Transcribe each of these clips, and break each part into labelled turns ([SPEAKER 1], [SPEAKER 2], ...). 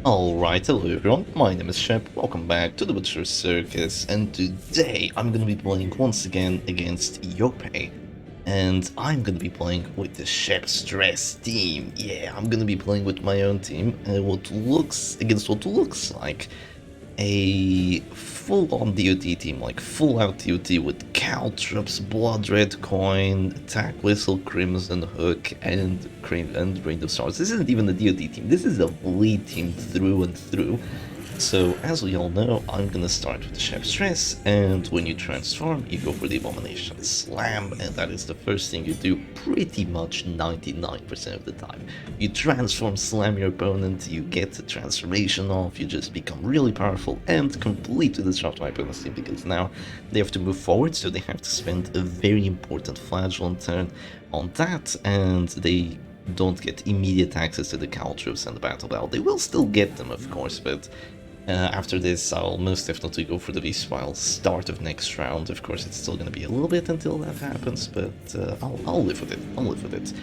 [SPEAKER 1] Alright, hello everyone, my name is Shep, welcome back to the Butcher Circus, and today I'm gonna be playing once again against Yophe, and I'm gonna be playing with the Shep Stress team. Yeah, I'm gonna be playing with my own team, against what looks like a full-on DOT team, like full-out DOT with Caltrops, Blood Red Coin, Attack Whistle, Crimson Hook, and Rain of Stars. This isn't even a DOT team, this is a bleed team through and through. So, as we all know, I'm gonna start with the Shep Stress, and when you transform, you go for the Abomination Slam, and that is the first thing you do pretty much 99% of the time. You transform, slam your opponent, you get the transformation off, you just become really powerful and completely disrupt my opponent's team, because now they have to move forward, so they have to spend a very important Flagellant turn on that, and they don't get immediate access to the Caltrops and the Battle Bell. They will still get them, of course, but after this, I'll most definitely go for the V-Spile start of next round. Of course, it's still going to be a little bit until that happens, but I'll live with it. I'll live with it.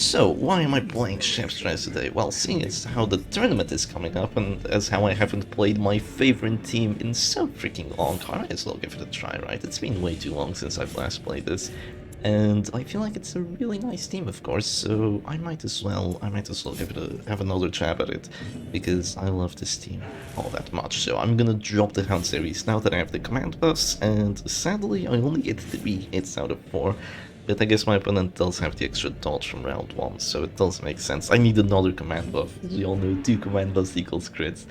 [SPEAKER 1] So, why am I playing Shep Stress today? Well, seeing as how the tournament is coming up, and as how I haven't played my favorite team in so freaking long, I might as well give it a try, right? It's been way too long since I've last played this. And I feel like it's a really nice team, of course, so I might as well have another jab at it, because I love this team all that much. So I'm gonna drop the Hound series now that I have the command buffs, and sadly I only get 3 hits out of 4. But I guess my opponent does have the extra dodge from round 1, so it does make sense. I need another command buff. As we all know, 2 command buffs equals crits,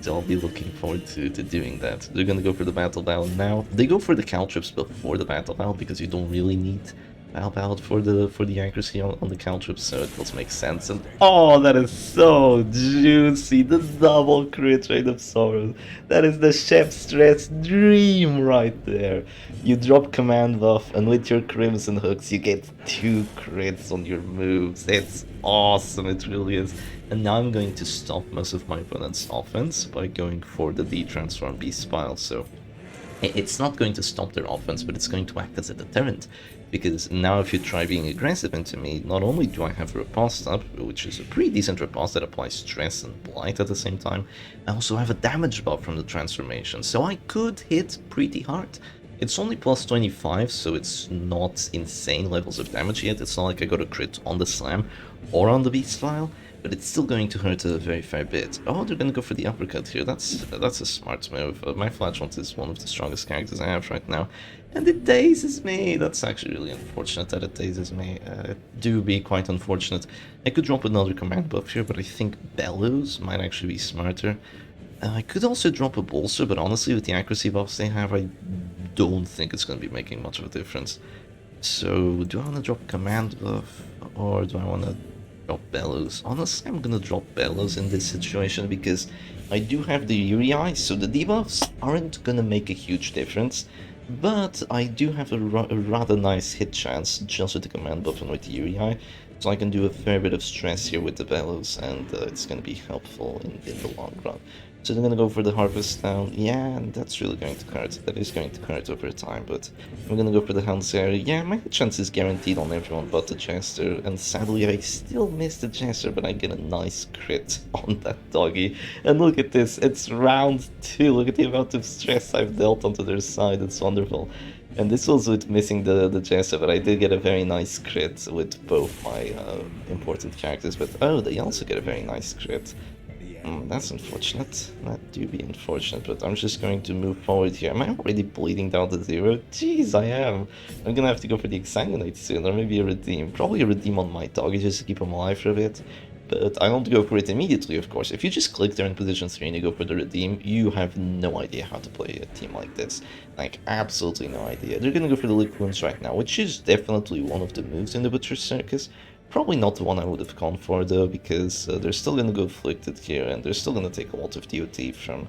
[SPEAKER 1] so I'll be looking forward to doing that. They're gonna go for the Battle Ballad now. They go for the Caltrops before the Battle Ballad, because you don't really need Battle Ballad for the accuracy on the Caltrops, so it does make sense. And oh, that is so juicy! The double crit Rain of Sorrows. That is the Shep Stress dream right there. You drop command buff, and with your Crimson Hooks, you get 2 crits on your moves. It's awesome, it really is. And now I'm going to stop most of my opponent's offense by going for the D-Transform V-Spile, so it's not going to stop their offense, but it's going to act as a deterrent. Because now if you try being aggressive into me, not only do I have Riposte up, which is a pretty decent Riposte that applies stress and blight at the same time, I also have a damage buff from the transformation, so I could hit pretty hard. It's only plus 25, so it's not insane levels of damage yet. It's not like I got a crit on the slam or on the V-Spile, but it's still going to hurt a very fair bit. Oh, they're going to go for the uppercut here. That's a smart move. My Flagellant is one of the strongest characters I have right now, and it dazes me. That's actually really unfortunate that it dazes me. It do be quite unfortunate. I could drop another command buff here, but I think Bellows might actually be smarter. I could also drop a Bolster, but honestly, with the accuracy buffs they have, I don't think it's going to be making much of a difference. So, do I want to drop command buff, or do I want to drop Bellows? Honestly, I'm gonna drop Bellows in this situation, because I do have the Yuri Eye, so the debuffs aren't gonna make a huge difference, but I do have a rather nice hit chance just with the command buff and with the Yuri Eye, so I can do a fair bit of stress here with the Bellows, and it's gonna be helpful in the long run. So they're gonna go for the Harvest down. Yeah, and that's really going to hurt. That is going to hurt over time, but I'm gonna go for the Houndsair. Yeah, my hit chance is guaranteed on everyone but the Jester, and sadly I still miss the Jester, but I get a nice crit on that doggy. And look at this, it's round 2. Look at the amount of stress I've dealt onto their side, it's wonderful. And this was with missing the Jester, but I did get a very nice crit with both my important characters. But oh, they also get a very nice crit. That's unfortunate. That do be unfortunate, but I'm just going to move forward here. Am I already bleeding down to 0? Jeez, I am. I'm gonna have to go for the Exsanguinate soon, or maybe a Redeem. Probably a Redeem on my doggy just to keep him alive for a bit. But I won't go for it immediately, of course. If you just click there in position 3 and you go for the Redeem, you have no idea how to play a team like this. Like, absolutely no idea. They're gonna go for the Lick Wounds right now, which is definitely one of the moves in the Butcher Circus. Probably not the one I would have gone for, though, because they're still gonna go Afflicted here, and they're still gonna take a lot of DOT from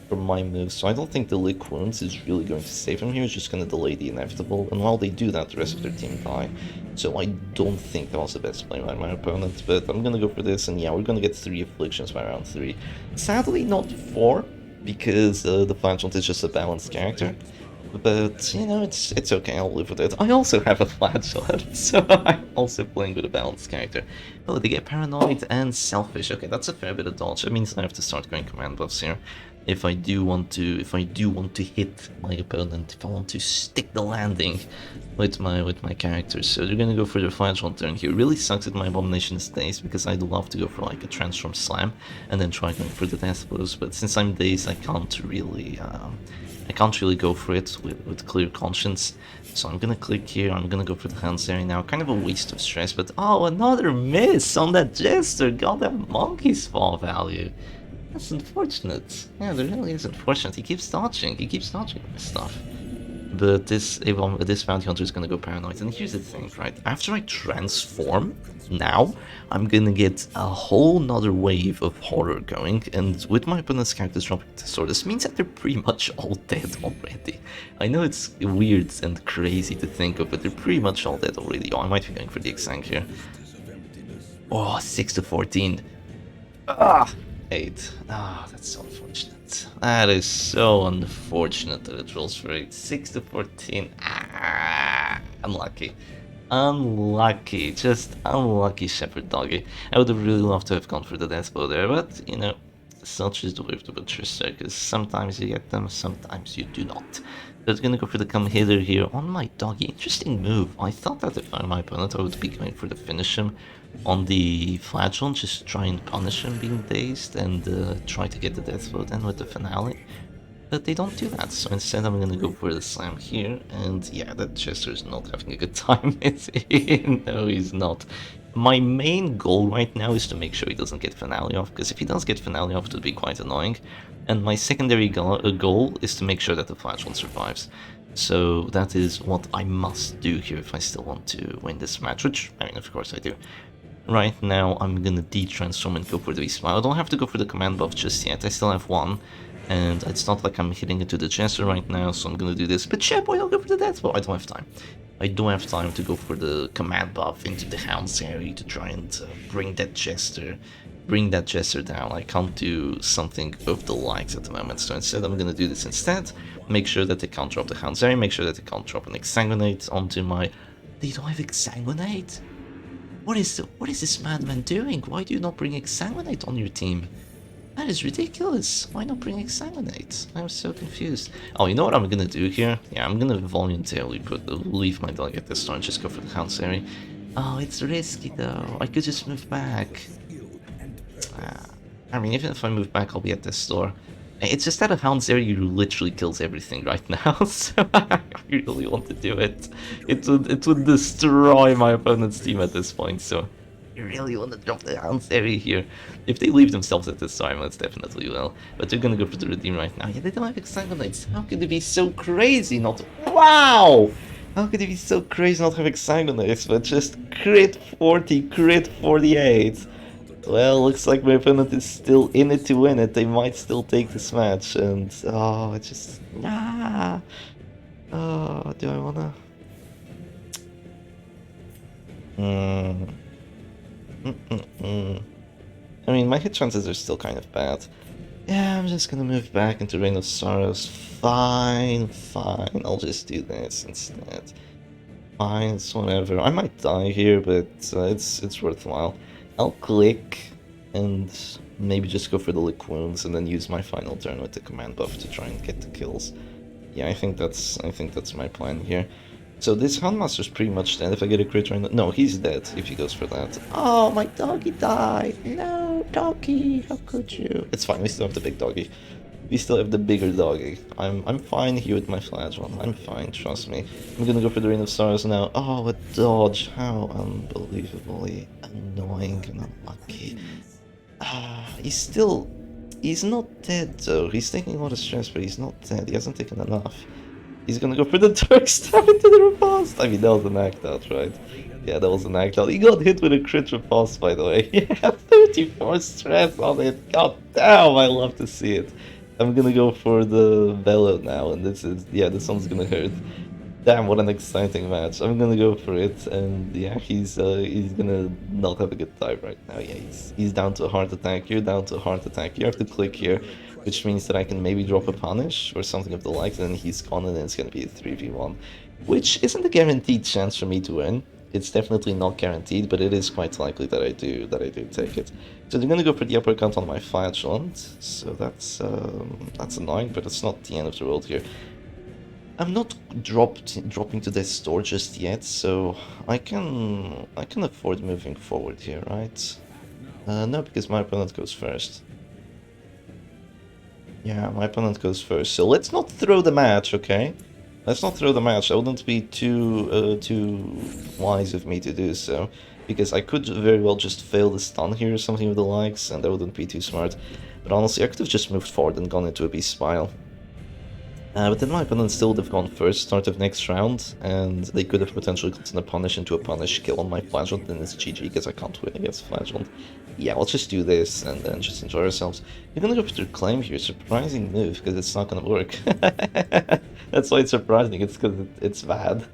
[SPEAKER 1] my moves, so I don't think the Lick Wounds is really going to save him here. It's just gonna delay the inevitable, and while they do that, the rest of their team die. So I don't think that was the best play by my opponent, but I'm gonna go for this, and yeah, we're gonna get 3 Afflictions by round 3. Sadly, not 4, because the Flagellant is just a balanced character. But, you know, it's okay, I'll live with it. I also have a flashlight, so I'm also playing with a balanced character. Oh, they get paranoid and selfish. Okay, that's a fair bit of dodge. That means I have to start going command buffs here. If I do want to hit my opponent, if I want to stick the landing with my characters. So they're gonna go for their flagellant turn here. Really sucks that my abomination stays, because I'd love to go for like a transform slam and then try going for the death blows, but since I'm dazed I can't really go for it with clear conscience. So I'm gonna click here, I'm gonna go for the hands area now. Kind of a waste of stress, but oh, another miss on that Jester. Got that monkey's fall value. That's unfortunate. Yeah, that really is unfortunate. He keeps dodging my stuff. But this bounty hunter is gonna go paranoid. And here's the thing, right? After I transform, now I'm gonna get a whole nother wave of horror going. And with my opponent's characters dropping the sword, this means that they're pretty much all dead already. I know it's weird and crazy to think of, but they're pretty much all dead already. Oh, I might be going for the Exang here. Oh, 6 to 14. Ah! 8. Ah, that's so unfortunate. That is so unfortunate that it rolls for 8. 6 to 14. Ah, unlucky. Unlucky. Just unlucky, Sheperd Doggy. I would have really loved to have gone for the death blow there, but, you know, such is the way of the Butcher Circus. Sometimes you get them, sometimes you do not. So it's gonna go for the come hither here on my doggy. Interesting move. I thought that if I were my opponent, I would be going for the finish him on the flagellant, just try and punish him being dazed and try to get the death blow then with the finale. But they don't do that, so instead I'm gonna go for the slam here, and yeah, that Chester is not having a good time, is he? No, he's not. My main goal right now is to make sure he doesn't get finale off, because if he does get finale off, it would be quite annoying. And my secondary goal is to make sure that the flagellant survives. So that is what I must do here if I still want to win this match, which, I mean, of course I do. Right now, I'm gonna de-transform and go for the V-Smile. I don't have to go for the command buff just yet, I still have one. And it's not like I'm hitting into the Jester right now, so I'm gonna do this. But Shep, why don't go for the death blow? I don't have time. I don't have time to go for the command buff into the Hound's area to try and bring that Jester down. I can't do something of the likes at the moment, so instead I'm gonna do this instead. Make sure that they can't drop the Hound's area, make sure that they can't drop an Exsanguinate onto my... They don't have Exsanguinate? What is this madman doing? Why do you not bring Exsanguinate on your team? That is ridiculous. Why not bring Exsanguinate? I'm so confused. Oh, you know what I'm gonna do here? Yeah, I'm gonna voluntarily leave my dog at this store and just go for the Hound's area. Oh, it's risky though. I could just move back. I mean, even if I move back, I'll be at this store. It's just that a Hound's area literally kills everything right now, so I really want to do it. It would destroy my opponent's team at this point, so I really want to drop the Hound's area here. If they leave themselves at this time, that's definitely well. But they're gonna go for the redeem right now. Yeah, they don't have Exsanguinates. How could it be so crazy not to... Wow! How could it be so crazy not have Exsanguinates, but just crit 40, crit 48? Well, looks like my opponent is still in it to win it. They might still take this match, and oh, it's just nah. Oh, do I wanna? I mean, my hit chances are still kind of bad. Yeah, I'm just gonna move back into Reign of Sorrows. Fine. I'll just do this instead. Fine, it's whatever. I might die here, but it's worthwhile. I'll click and maybe just go for the lick wounds and then use my final turn with the command buff to try and get the kills. Yeah, I think that's my plan here. So this Houndmaster's pretty much dead. If I get a crit right now, no, he's dead if he goes for that. Oh, my doggy died. No, doggy, how could you? It's fine. We still have the big doggy. We still have the bigger doggy. I'm fine here with my flagellant. I'm fine, trust me. I'm gonna go for the Reign of Sorrows now. Oh, a dodge. How unbelievably annoying and unlucky. He's not dead though. He's taking a lot of stress, but he's not dead. He hasn't taken enough. He's gonna go for the Dark Stab into the Riposte. I mean, that was an act out, right? Yeah, that was an act out. He got hit with a crit Riposte, by the way. Yeah, 34 stress on it. God damn, I love to see it. I'm gonna go for the Bellow now, and this one's gonna hurt. Damn, what an exciting match. I'm gonna go for it, and yeah, he's gonna not have a good time right now. Yeah, he's down to a heart attack, you're down to a heart attack, you have to click here, which means that I can maybe drop a punish or something of the like, and then he's gone and it's gonna be a 3v1. Which isn't a guaranteed chance for me to win. It's definitely not guaranteed, but it is quite likely that I do take it. So they're gonna go for the uppercut on my flagellant, so that's annoying, but it's not the end of the world here. I'm not dropping to this store just yet, so I can afford moving forward here, right? No, because my opponent goes first. Yeah, my opponent goes first. So let's not throw the match, okay? Let's not throw the match. That wouldn't be too wise of me to do so, because I could very well just fail the stun here or something of the likes, and that wouldn't be too smart. But honestly, I could have just moved forward and gone into a beast spile. But then my opponent still would have gone first, start of next round, and they could have potentially gotten a punish into a punish kill on my flagellant, and it's GG because I can't win against flagellant. Yeah, let's just do this and then just enjoy ourselves. We're gonna go for the claim here, surprising move, because it's not gonna work. That's why it's surprising, it's because it's bad.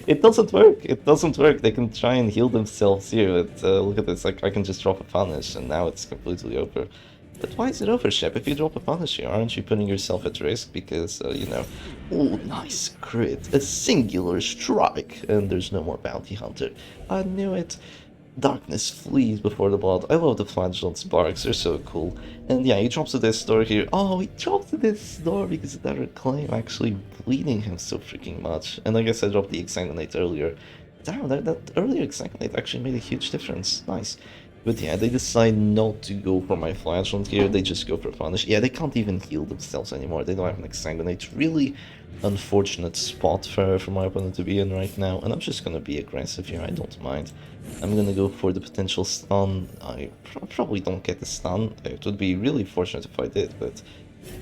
[SPEAKER 1] It doesn't work, it doesn't work. They can try and heal themselves here, but look at this, like, I can just drop a punish, and now it's completely over. But why is it over, Shep? If you drop a punish here, aren't you putting yourself at risk? Because, you know... Oh, nice crit. A singular strike. And there's no more bounty hunter. I knew it. Darkness flees before the blood. I love the flagellant sparks. They're so cool. And yeah, he drops to this door here. Oh, he drops to this door because of that reclaim actually bleeding him so freaking much. And I guess I dropped the Exsanguinate earlier. Damn, that earlier Exsanguinate actually made a huge difference. Nice. But yeah, they decide not to go for my flagellant here, they just go for punish. Yeah, they can't even heal themselves anymore, they don't have an Exsanguinate. Really unfortunate spot for my opponent to be in right now, and I'm just gonna be aggressive here, I don't mind. I'm gonna go for the potential stun. I probably don't get the stun, it would be really fortunate if I did, but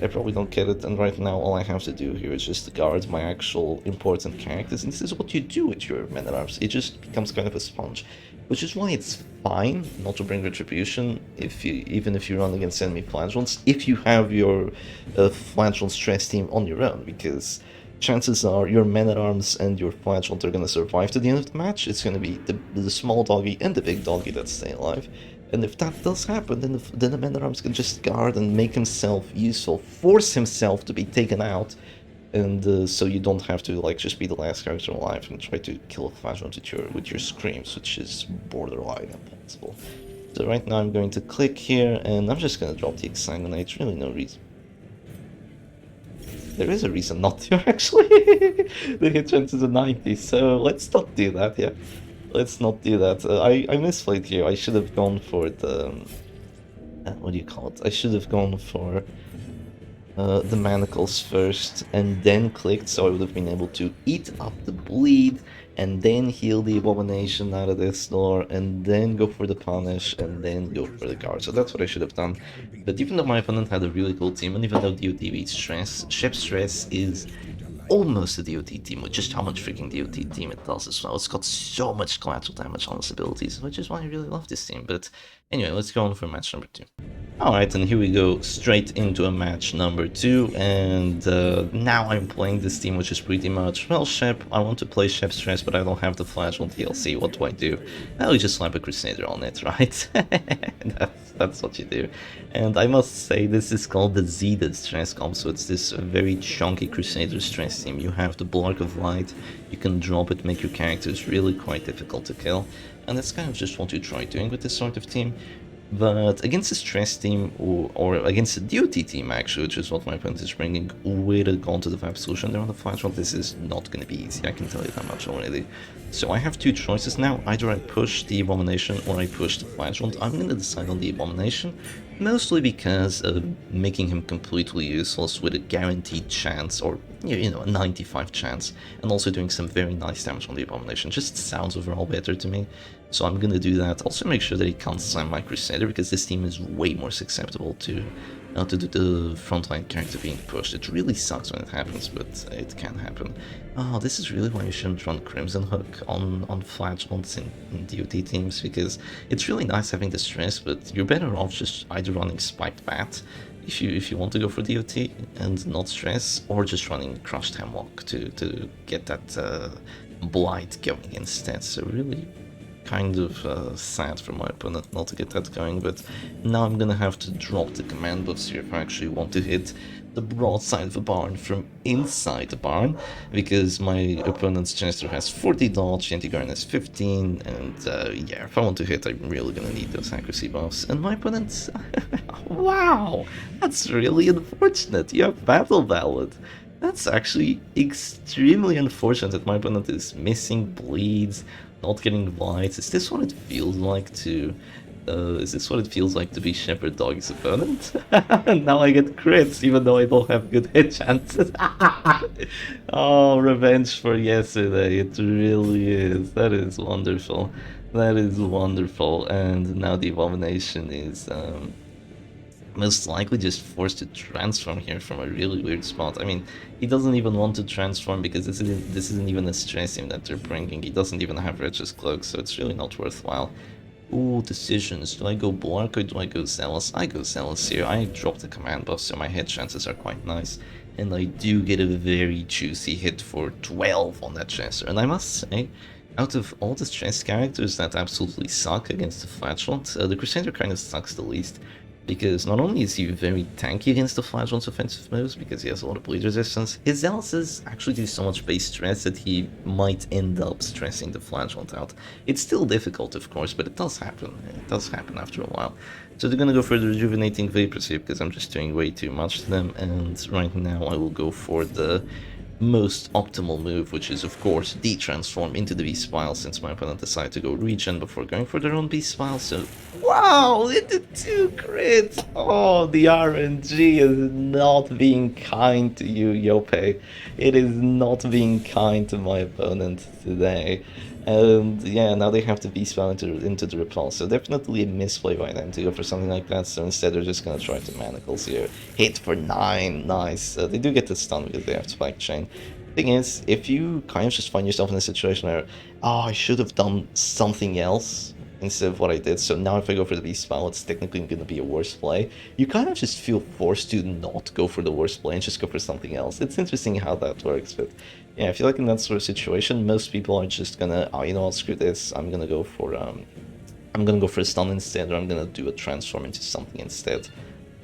[SPEAKER 1] I probably don't get it, and right now all I have to do here is just guard my actual important characters, and this is what you do with your men-at-arms, it just becomes kind of a sponge. Which is why it's fine not to bring retribution, even if you run against enemy flagellants, if you have your flagellant stress team on your own, because chances are your men-at-arms and your flagellant are going to survive to the end of the match. It's going to be the small doggy and the big doggy that stay alive. And if that does happen, then the man-at-arms can just guard and make himself useful, force himself to be taken out, and so you don't have to like just be the last character alive and try to kill a flagellant with your screams, which is borderline impossible. So right now I'm going to click here, and I'm just going to drop the Exsanguinate, really no reason. There is a reason not to, actually. The hit chance is a 90, so let's not do that, yeah. Let's not do that. I misplayed here, I should have gone for the... what do you call it? I should have gone for... the manacles first, and then clicked, so I would have been able to eat up the bleed, and then heal the abomination out of this door, and then go for the punish, and then go for the guard. So that's what I should have done. But even though my opponent had a really cool team, and even though DOT beats Stress, Shep Stress is almost a DOT team, with just how much freaking DOT team it does as well. It's got so much collateral damage on its abilities, which is why I really love this team. But anyway, let's go on for match number 2. Alright, and here we go straight into a match number 2, and now I'm playing this team, which is pretty much, well, Shep, I want to play Shep Stress, but I don't have the Flagellant DLC, what do? Well, you just slap a Crusader on it, right? that's what you do. And I must say, this is called the Zeta Stress comp, so it's this very chunky Crusader Stress team. You have the Block of Light, you can drop it, make your characters really quite difficult to kill, and that's kind of just what you try doing with this sort of team. But against a stress team, or against a DOT team actually, which is what my opponent is bringing, with a Gone to the Vibe solution there on the Flagellant, this is not going to be easy, I can tell you that much already. So I have two choices now, either I push the Abomination or I push the Flagellant. I'm going to decide on the Abomination, mostly because making him completely useless with a guaranteed chance, or you know, a 95 chance, and also doing some very nice damage on the Abomination just sounds overall better to me. So I'm gonna do that. Also make sure that he can't slam my Crusader, because this team is way more susceptible to do the frontline character being pushed. It really sucks when it happens, but it can happen. Oh, this is really why you shouldn't run Crimson Hook on Flagellants in DOT teams, because it's really nice having the stress, but you're better off just either running Spiked Bat, if you want to go for DOT and not stress, or just running crushed hemlock to get that blight going instead. So really kind of sad for my opponent not to get that going, but now I'm gonna have to drop the command buffs here if I actually want to hit the broadside of the barn from inside the barn, because my opponent's Jester has 40 dodge, Anti-Guard has 15, and yeah, if I want to hit, I'm really gonna need those accuracy buffs. And my opponent's... wow! That's really unfortunate. You have Battle Ballad. That's actually extremely unfortunate that my opponent is missing bleeds, not getting blights. Is this what it feels like to... is this what it feels like to be Sheperd Doggy's opponent? And now I get crits, even though I don't have good hit chances. Oh, revenge for yesterday. It really is. That is wonderful. That is wonderful. And now the Abomination is most likely just forced to transform here from a really weird spot. I mean, he doesn't even want to transform because this isn't even a stress him that they're bringing. He doesn't even have Wretch's Cloak, so it's really not worthwhile. Ooh, decisions. Do I go Blark or do I go Zealous? I go Zealous here. I drop the command buff, so my hit chances are quite nice. And I do get a very juicy hit for 12 on that Jester. And I must say, out of all the stress characters that absolutely suck against the Flatulent, the Crusader kind of sucks the least. Because not only is he very tanky against the Flagellant's offensive moves, because he has a lot of bleed resistance, his Zealous actually do so much base stress that he might end up stressing the Flagellant out. It's still difficult, of course, but it does happen. It does happen after a while. So they're gonna go for the Rejuvenating Vapors here, because I'm just doing way too much to them, and right now I will go for the most optimal move, which is of course de-transform into the Beast Spile, since my opponent decided to go regen before going for their own Beast Spile. So wow, it did 2 crits. Oh, the RNG is not being kind to you, Yophe. It is not being kind to my opponent today. And yeah, now they have to Beast Spile into the Repulse, so definitely a misplay by them to go for something like that. So instead they're just gonna try to Manacles here. Hit for 9, nice. They do get the stun because they have Spike Chain. Thing is, if you kind of just find yourself in a situation where, oh, I should have done something else instead of what I did, so now if I go for the Beast Spell, it's technically going to be a worse play, you kind of just feel forced to not go for the worst play and just go for something else. It's interesting how that works, but yeah, I feel like in that sort of situation, most people are just gonna, oh, you know what, screw this, I'm gonna go for a stun instead, or I'm gonna do a transform into something instead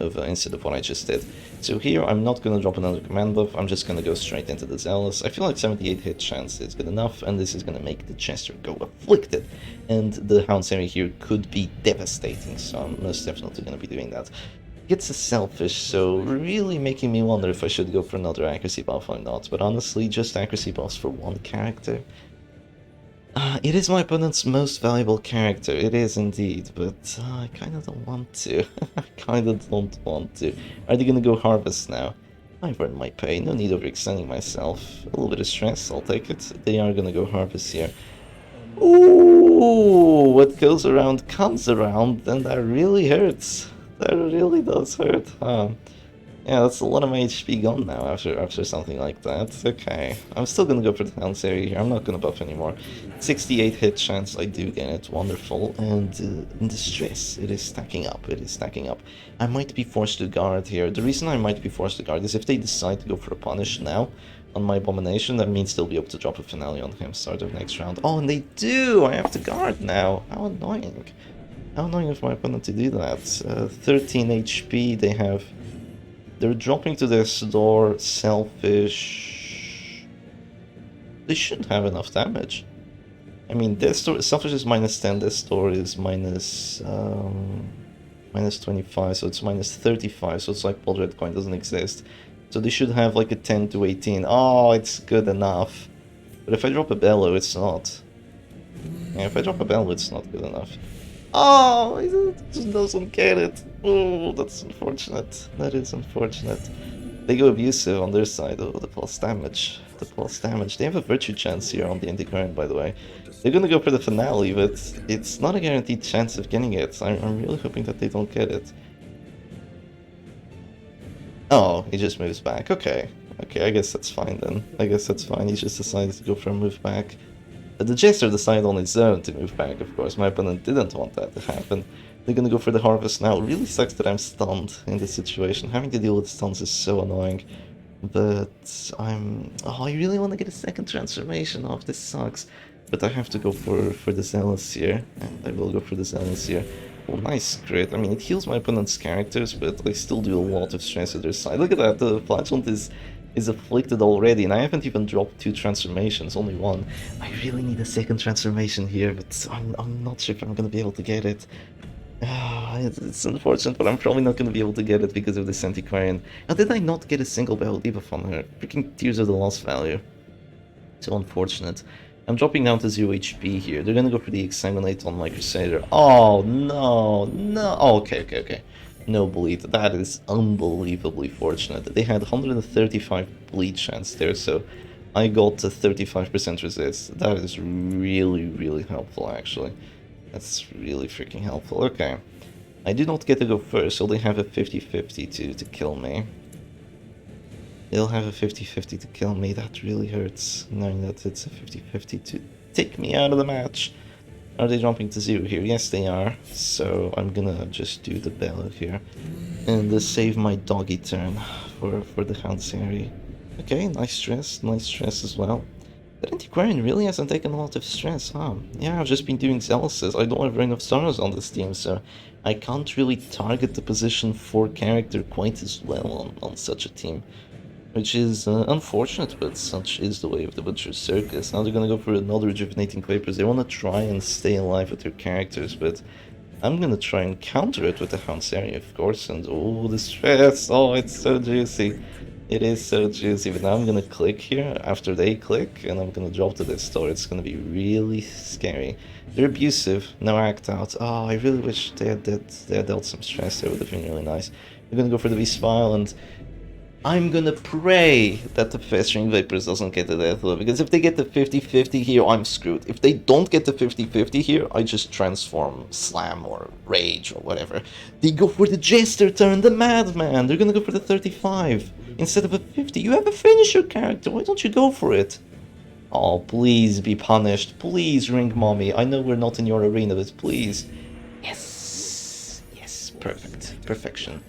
[SPEAKER 1] of what I just did. So here, I'm not gonna drop another command buff, I'm just gonna go straight into the Zealous. I feel like 78 hit chance is good enough, and this is gonna make the Jester go Afflicted. And the Hound's area here could be devastating, so I'm most definitely gonna be doing that. Gets a Selfish, so really making me wonder if I should go for another accuracy buff or not, but honestly, just accuracy buffs for one character. It is my opponent's most valuable character, it is indeed, but I kinda don't want to. I kinda don't want to. Are they gonna go Harvest now? I've earned my pay, no need overextending myself. A little bit of stress, I'll take it. They are gonna go Harvest here. Ooh, what goes around comes around, and that really hurts. That really does hurt, huh? Yeah, that's a lot of my HP gone now after something like that. Okay, I'm still gonna go for the Hound's area here. I'm not gonna buff anymore. 68 hit chance, I do get it. Wonderful. And in the stress, it is stacking up. It is stacking up. I might be forced to guard here. The reason I might be forced to guard is if they decide to go for a punish now on my Abomination, that means they'll be able to drop a Finale on him start of next round. Oh, and they do! I have to guard now. How annoying. How annoying of my opponent to do that. 13 HP, they have... They're dropping to their door, Selfish... They shouldn't have enough damage. I mean, their store, Selfish is minus 10, their store is minus 25, so it's minus 35, so it's like Blood Red Coin doesn't exist. So they should have like a 10 to 18. Oh, it's good enough. But if I drop a Bellow, it's not. Yeah, if I drop a Bellow, it's not good enough. Oh, he just doesn't get it. Oh, that's unfortunate. That is unfortunate. They go Abusive on their side. Oh, the pulse damage. The pulse damage. They have a Virtue chance here on the Anti-Current, by the way. They're gonna go for the Finale, but it's not a guaranteed chance of getting it. I'm really hoping that they don't get it. Oh, he just moves back. Okay. Okay, I guess that's fine then. I guess that's fine. He just decided to go for a move back. The Jester decided on his own to move back, of course. My opponent didn't want that to happen. They're gonna go for the harvest now. It really sucks that I'm stunned in this situation. Having to deal with stuns is so annoying. But oh, I really want to get a second transformation off. This sucks. But I have to go for the Zealous here. And I will go for the Zealous here. Oh, nice crit. I mean, it heals my opponent's characters, but I still do a lot of stress at their side. Look at that, the Flagellant is afflicted already, and I haven't even dropped 2 transformations, only 1. I really need a second transformation here, but I'm not sure if I'm gonna be able to get it. It's unfortunate, but I'm probably not going to be able to get it because of this Antiquarian. How did I not get a single battle debuff on her? Freaking Tears of the Lost value. So unfortunate. I'm dropping down to 0 HP here. They're going to go for the Exsanguinate on my Crusader. Oh, no, no. Oh, okay. No bleed. That is unbelievably fortunate. They had 135 bleed chance there, so I got a 35% resist. That is really, really helpful, actually. That's really freaking helpful. Okay. I do not get to go first, so they have a 50-50 to kill me. They'll have a 50-50 to kill me. That really hurts, knowing that it's a 50-50 to take me out of the match. Are they jumping to 0 here? Yes, they are. So I'm gonna just do the bellow here. And save my doggy turn for the Hansari. Okay, nice stress as well. That Antiquarian really hasn't taken a lot of stress, huh? Yeah, I've just been doing Zealouses. I don't have enough stars on this team, so I can't really target the position 4 character quite as well on such a team. Which is unfortunate, but such is the way of the Butcher's Circus. Now they're gonna go for another Rejuvenating Vapors. They want to try and stay alive with their characters, but I'm gonna try and counter it with the Hansari, of course, and oh, the stress! Oh, it's so juicy! It is so juicy, but now I'm gonna click here after they click, and I'm gonna drop to this store. It's gonna be really scary. They're abusive, no act out. Oh, I really wish they had dealt some stress. That would have been really nice. We're gonna go for the V-Spile, and I'm gonna pray that the Festering Vapors doesn't get the death blow, because if they get the 50-50 here, I'm screwed. If they don't get the 50-50 here, I just transform Slam or Rage or whatever. They go for the Jester turn, the Madman. They're gonna go for the 35 instead of a 50. You have a finisher character, why don't you go for it? Oh, please be punished. Please, Ring Mommy. I know we're not in your arena, but please. Yes, perfect. Perfection.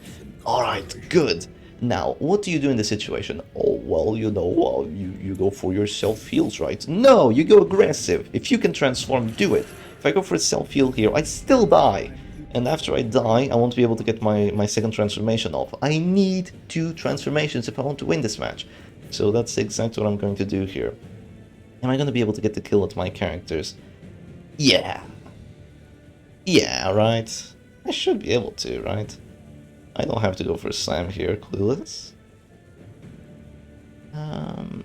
[SPEAKER 1] Alright, good. Now, what do you do in this situation? Oh, well, you know, you go for your self-heals, right? No, you go aggressive. If you can transform, do it. If I go for a self-heal here, I still die. And after I die, I won't be able to get my second transformation off. I need 2 transformations if I want to win this match. So that's exactly what I'm going to do here. Am I going to be able to get the kill with my characters? Yeah. Yeah, right. I should be able to, right? I don't have to go for a slam here, clueless. I'm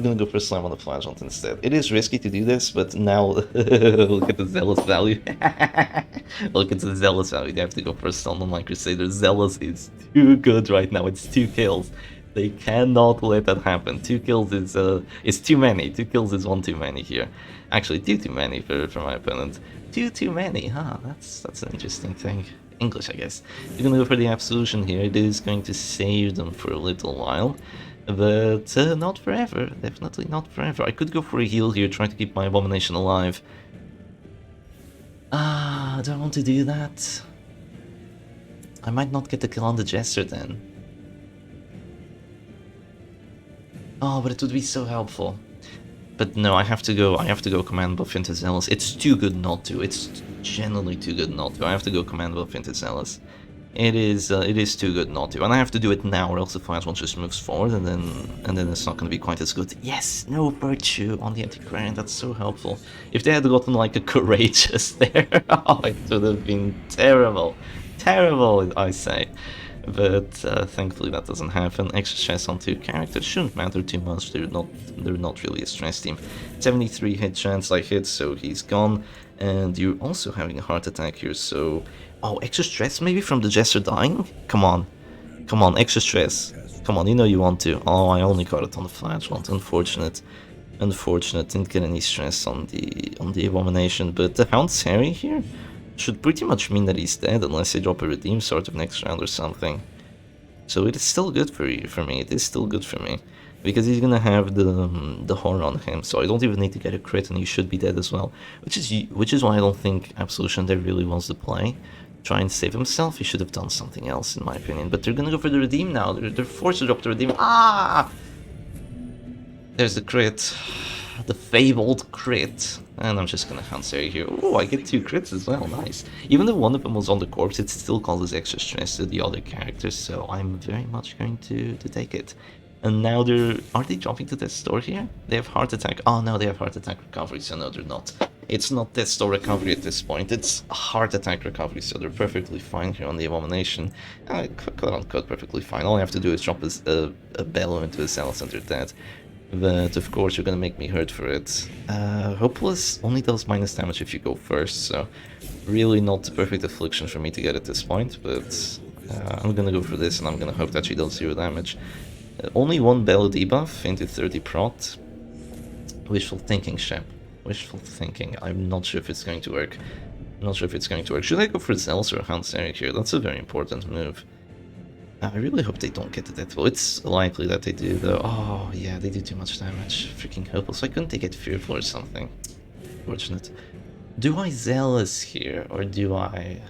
[SPEAKER 1] gonna go for a slam on the Flagellant instead. It is risky to do this, but now look at the Zealous value. Look at the Zealous value. They have to go for a stun on my Crusader. Zealous is too good right now. It's 2 kills. They cannot let that happen. 2 kills is too many. 2 kills is 1 too many here. Actually, 2 too many for my opponent. 2 too many, huh? That's an interesting thing. English, I guess. You're gonna go for the Absolution here. It is going to save them for a little while. But not forever. Definitely not forever. I could go for a heal here, try to keep my Abomination alive. Do I want to do that? I might not get the kill on the Jester then. Oh, but it would be so helpful. But no, I have to go command buff into Zealous. It's too good not to. It's genuinely too good not to. I have to go command buff into Zealous. It is too good not to. And I have to do it now, or else the Flagellant just moves forward, and then it's not going to be quite as good. Yes, no Virtue on the Antiquarian. That's so helpful. If they had gotten like a Courageous there, oh, it would have been terrible. Terrible, I say. But thankfully that doesn't happen. Extra stress on 2 characters shouldn't matter too much. They're not really a stress team. 73 hit chance I hit, so he's gone. And you're also having a heart attack here, so... Oh, extra stress maybe from the Jester dying? Come on, extra stress. Come on, you know you want to. Oh, I only got it on the Flagellant. Unfortunate. Didn't get any stress on the Abomination, but the Hansari here should pretty much mean that he's dead unless they drop a Redeem sort of next round or something. So it is still good for me. It is still good for me. because he's gonna have the horror on him, so I don't even need to get a crit, and he should be dead as well. Which is why I don't think Absolution there really wants to play. Try and save himself. He should have done something else, in my opinion. But they're gonna go for the redeem now. They're forced to drop the redeem. Ah! There's the crit. The fabled crit. And I'm just gonna Hansari here. Oh, I get 2 crits as well, nice. Even though one of them was on the corpse, it still causes extra stress to the other characters, so I'm very much going to take it. And now are they jumping to Death's Door here? They have heart attack. Oh no, they have heart attack recovery, so no, they're not. It's not Death's Door recovery at this point, it's heart attack recovery, so they're perfectly fine here on the Abomination. Quote unquote perfectly fine. All I have to do is drop a bellow into a cell center dead. But of course you're gonna make me hurt for it. Hopeless only does minus damage if you go first, so really not the perfect affliction for me to get at this point, but I'm gonna go for this and I'm gonna hope that she does 0 damage. Only 1 bellow debuff into 30 prot. Wishful thinking, Shep. Wishful thinking. I'm not sure if it's going to work. I'm not sure if it's going to work. Should I go for Zealous or Hansari here? That's a very important move. I really hope they don't get the death blow. It's likely that they do, though. Oh, yeah, they do too much damage. Freaking hopeless. Why couldn't they get Fearful or something? Fortunate. Do I Zealous here, or do I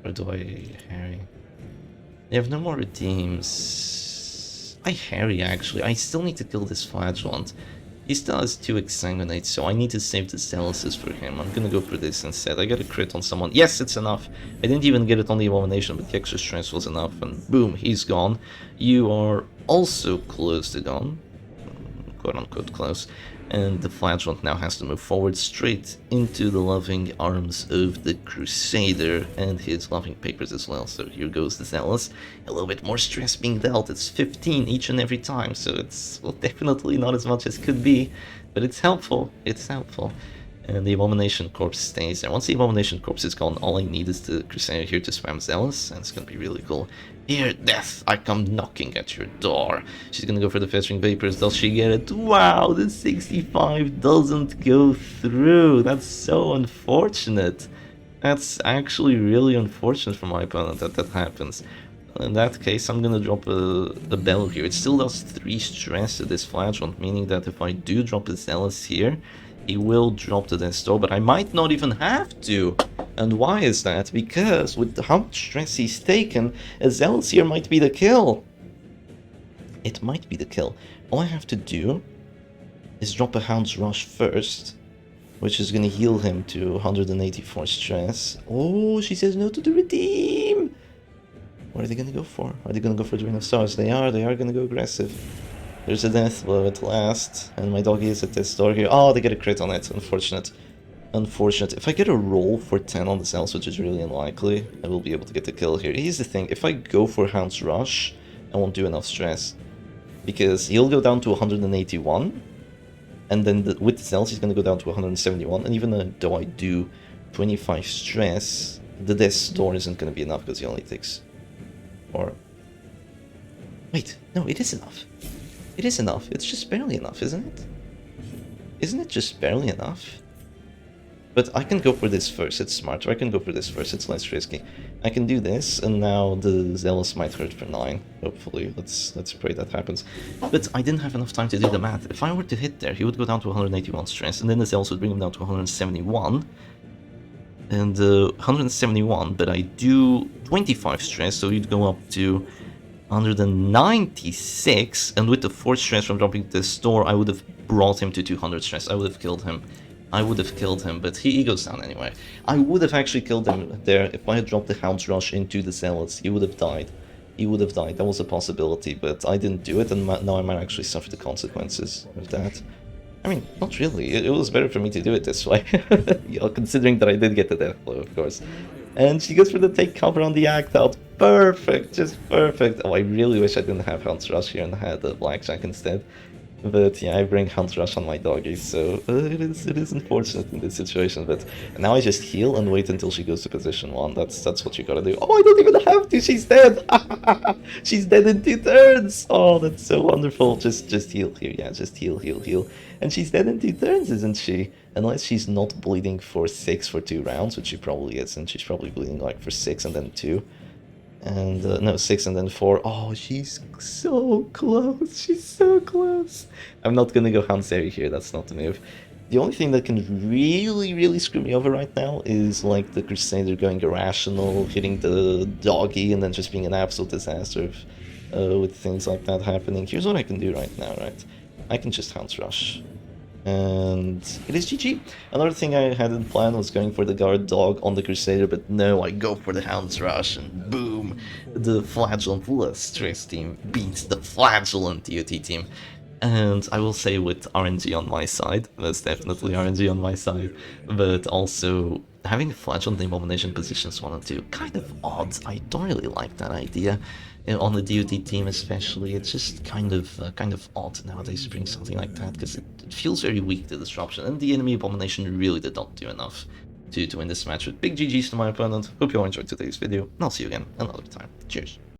[SPEAKER 1] Harry? They have no more redeems. I Harry, actually. I still need to kill this Flagellant. He still has 2 Exsanguinates, so I need to save the Zealouses for him. I'm gonna go for this instead. I got a crit on someone. Yes, it's enough. I didn't even get it on the Abomination, but the extra stress was enough, and boom, he's gone. You are also close to gone. Quote-unquote close. And the Flagellant now has to move forward straight into the loving arms of the Crusader and his loving papers as well. So here goes the Zealous. A little bit more stress being dealt. It's 15 each and every time, so it's definitely not as much as could be, but it's helpful. It's helpful. And the Abomination Corpse stays there. Once the Abomination Corpse is gone, all I need is the Crusader here to spam Zealous, and it's gonna be really cool. Here, Death, I come knocking at your door. She's gonna go for the Festering Vapors. Does she get it? Wow, the 65 doesn't go through. That's so unfortunate. That's actually really unfortunate for my opponent that happens. In that case, I'm gonna drop a Bellow here. It still does 3 stress to this Flagellant, meaning that if I do drop a Zealous here, he will drop to Death's Door, but I might not even have to. And why is that? Because with how much stress he's taken, a Zealous here might be the kill. It might be the kill. All I have to do is drop a Hound's Rush first, which is going to heal him to 184 stress. Oh, she says no to the redeem! What are they going to go for? Are they going to go for the Ring of Stars? They are going to go aggressive. There's a death blow at last, and my doggy is at Death's Door here. Oh, they get a crit on it. Unfortunate. Unfortunate. If I get a roll for 10 on the cells, which is really unlikely, I will be able to get the kill here. Here's the thing, if I go for Hound's Rush, I won't do enough stress. Because he'll go down to 181, and then with the cells he's going to go down to 171, and even though I do 25 stress, the Death's Door isn't going to be enough because he only takes... Or... Wait, no, it is enough. It is enough. It's just barely enough, isn't it? Isn't it just barely enough? But I can go for this first, it's smarter. I can go for this first, it's less risky. I can do this, and now the Zealous might hurt for 9. Hopefully, let's pray that happens. But I didn't have enough time to do the math. If I were to hit there, he would go down to 181 stress, and then the Zealous would bring him down to 171. And 171, but I do 25 stress, so he'd go up to 196, and with the 4 stress from dropping the store, I would have brought him to 200 stress. I would have killed him. But he goes down anyway. I would have actually killed him there if I had dropped the Hound's Rush into the Zealots. He would have died. He would have died. That was a possibility, but I didn't do it, and now I might actually suffer the consequences of that. I mean, not really. It was better for me to do it this way. Considering that I did get the death blow, of course. And she goes for the take cover on the act out. Perfect, just perfect. Oh, I really wish I didn't have Hound's Rush here and had the Blackjack instead. But yeah, I bring Hound's Rush on my doggy, so it is unfortunate in this situation. But now I just heal and wait until she goes to position 1. That's what you gotta do. Oh, I don't even have to. She's dead. She's dead in 2 turns. Oh, that's so wonderful. Just heal here. Yeah, just heal. And she's dead in 2 turns, isn't she? Unless she's not bleeding for 6 for 2 rounds, which she probably isn't. She's probably bleeding like for 6 and then 2. And no, 6 and then 4. Oh, she's so close. She's so close. I'm not gonna go Hanseri here. That's not the move. The only thing that can really screw me over right now is like the Crusader going irrational, hitting the doggy, and then just being an absolute disaster with things like that happening. Here's what I can do right now, right? I can just Hounds Rush. And it is GG. Another thing I had in plan was going for the guard dog on the Crusader, but no, I go for the Hounds Rush, and boom! The Flagellant Lustrous team beats the Flagellant DOT team. And I will say with RNG on my side, there's definitely RNG on my side, but also having Flagellant Abomination positions 1 and 2, kind of odd. I don't really like that idea. On the DOT team especially, it's just kind of odd nowadays to bring something like that, because it feels very weak to disruption, and the enemy Abomination really did not do enough to win this match. With big GG's to my opponent. Hope you all enjoyed today's video, and I'll see you again another time. Cheers.